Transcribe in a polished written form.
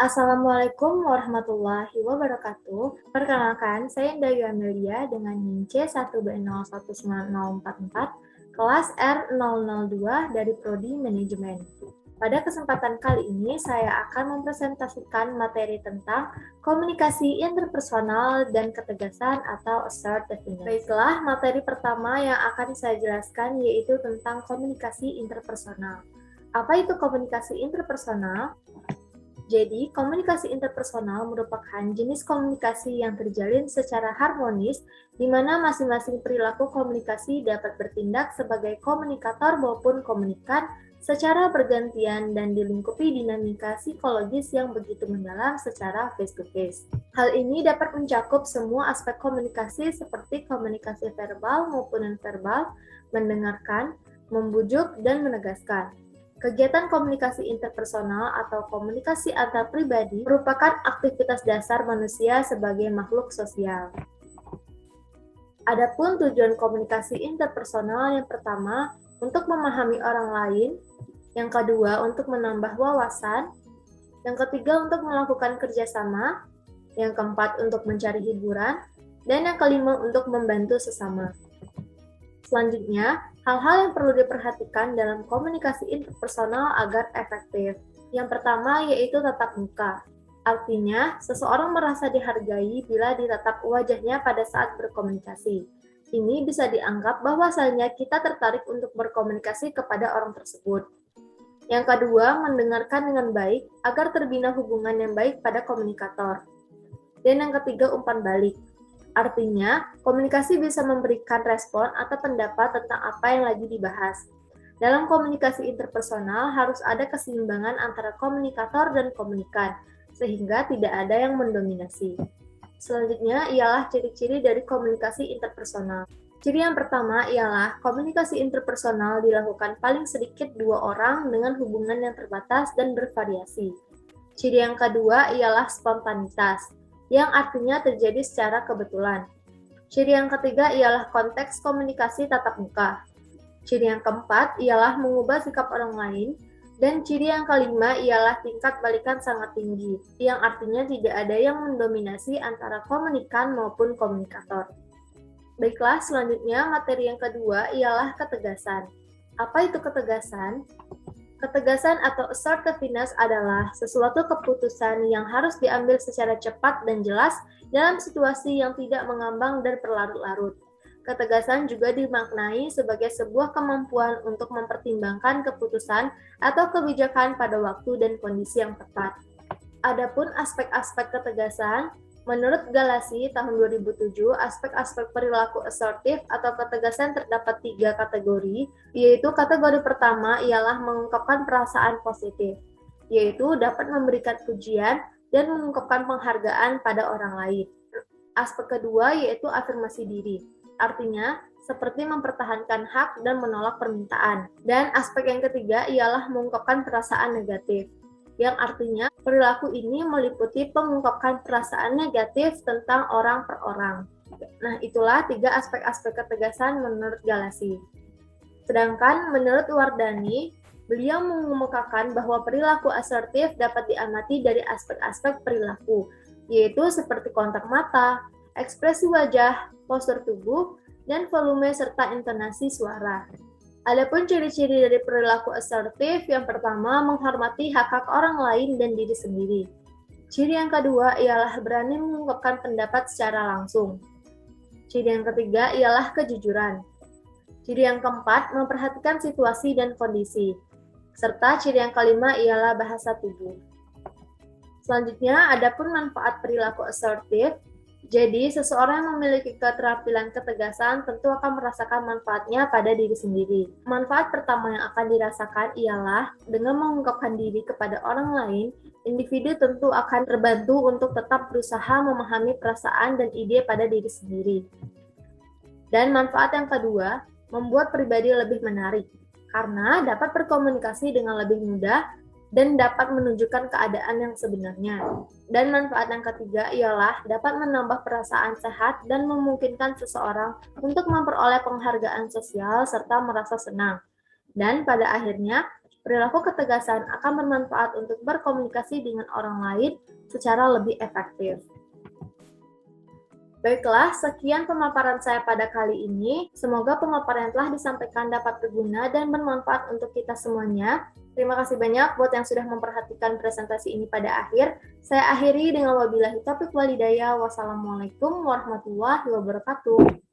Assalamualaikum warahmatullahi wabarakatuh. Perkenalkan, saya Indah Amelia dengan NIM C1B019044, kelas R002 dari Prodi Manajemen. Pada kesempatan kali ini, saya akan mempresentasikan materi tentang komunikasi interpersonal dan ketegasan atau assertiveness. Baiklah, materi pertama yang akan saya jelaskan yaitu tentang komunikasi interpersonal. Apa itu komunikasi interpersonal? Jadi, komunikasi interpersonal merupakan jenis komunikasi yang terjalin secara harmonis, di mana masing-masing perilaku komunikasi dapat bertindak sebagai komunikator maupun komunikan secara bergantian dan dilingkupi dinamika psikologis yang begitu mendalam secara face-to-face. Hal ini dapat mencakup semua aspek komunikasi seperti komunikasi verbal maupun non-verbal, mendengarkan, membujuk, dan menegaskan. Kegiatan komunikasi interpersonal atau komunikasi antar pribadi merupakan aktivitas dasar manusia sebagai makhluk sosial. Adapun tujuan komunikasi interpersonal yang pertama, untuk memahami orang lain, yang kedua, untuk menambah wawasan, yang ketiga, untuk melakukan kerjasama, yang keempat, untuk mencari hiburan, dan yang kelima, untuk membantu sesama. Selanjutnya, hal-hal yang perlu diperhatikan dalam komunikasi interpersonal agar efektif. Yang pertama yaitu tatap muka. Artinya, seseorang merasa dihargai bila ditatap wajahnya pada saat berkomunikasi. Ini bisa dianggap bahwasanya kita tertarik untuk berkomunikasi kepada orang tersebut. Yang kedua, mendengarkan dengan baik agar terbina hubungan yang baik pada komunikator. Dan yang ketiga, umpan balik. Artinya, komunikasi bisa memberikan respon atau pendapat tentang apa yang lagi dibahas. Dalam komunikasi interpersonal harus ada keseimbangan antara komunikator dan komunikan, sehingga tidak ada yang mendominasi. Selanjutnya ialah ciri-ciri dari komunikasi interpersonal. Ciri yang pertama ialah komunikasi interpersonal dilakukan paling sedikit 2 orang dengan hubungan yang terbatas dan bervariasi. Ciri yang kedua ialah spontanitas, yang artinya terjadi secara kebetulan. Ciri yang ketiga ialah konteks komunikasi tatap muka. Ciri yang keempat ialah mengubah sikap orang lain. Dan ciri yang kelima ialah tingkat balikan sangat tinggi, yang artinya tidak ada yang mendominasi antara komunikan maupun komunikator. Baiklah, selanjutnya materi yang kedua ialah ketegasan. Apa itu ketegasan? Ketegasan atau assertiveness adalah sesuatu keputusan yang harus diambil secara cepat dan jelas dalam situasi yang tidak mengambang dan berlarut-larut. Ketegasan juga dimaknai sebagai sebuah kemampuan untuk mempertimbangkan keputusan atau kebijakan pada waktu dan kondisi yang tepat. Adapun aspek-aspek ketegasan, menurut Galasi tahun 2007, aspek-aspek perilaku asertif atau ketegasan terdapat 3 kategori, yaitu kategori pertama ialah mengungkapkan perasaan positif, yaitu dapat memberikan pujian dan mengungkapkan penghargaan pada orang lain. Aspek kedua yaitu afirmasi diri, artinya seperti mempertahankan hak dan menolak permintaan. Dan aspek yang ketiga ialah mengungkapkan perasaan negatif, yang artinya perilaku ini meliputi mengungkapkan perasaan negatif tentang orang per orang. Nah, itulah 3 aspek-aspek ketegasan menurut Galasi. Sedangkan menurut Wardani, beliau mengemukakan bahwa perilaku asertif dapat diamati dari aspek-aspek perilaku, yaitu seperti kontak mata, ekspresi wajah, postur tubuh, dan volume serta intonasi suara. Adapun ciri-ciri dari perilaku asertif, yang pertama menghormati hak-hak orang lain dan diri sendiri. Ciri yang kedua ialah berani mengungkapkan pendapat secara langsung. Ciri yang ketiga ialah kejujuran. Ciri yang keempat memperhatikan situasi dan kondisi. Serta ciri yang kelima ialah bahasa tubuh. Selanjutnya, adapun manfaat perilaku asertif. Jadi, seseorang yang memiliki keterampilan ketegasan tentu akan merasakan manfaatnya pada diri sendiri. Manfaat pertama yang akan dirasakan ialah dengan mengungkapkan diri kepada orang lain, individu tentu akan terbantu untuk tetap berusaha memahami perasaan dan ide pada diri sendiri. Dan manfaat yang kedua, membuat pribadi lebih menarik, karena dapat berkomunikasi dengan lebih mudah dan dapat menunjukkan keadaan yang sebenarnya. Dan manfaat yang ketiga ialah dapat menambah perasaan sehat dan memungkinkan seseorang untuk memperoleh penghargaan sosial serta merasa senang. Dan pada akhirnya, Perilaku ketegasan akan bermanfaat untuk berkomunikasi dengan orang lain secara lebih efektif. Baiklah, sekian pemaparan saya pada kali ini. Semoga pemaparan yang telah disampaikan dapat berguna dan bermanfaat untuk kita semuanya. Terima kasih banyak buat yang sudah memperhatikan presentasi ini pada akhir. Saya akhiri dengan wabillahi taufiq walhidayah. Wassalamualaikum warahmatullahi wabarakatuh.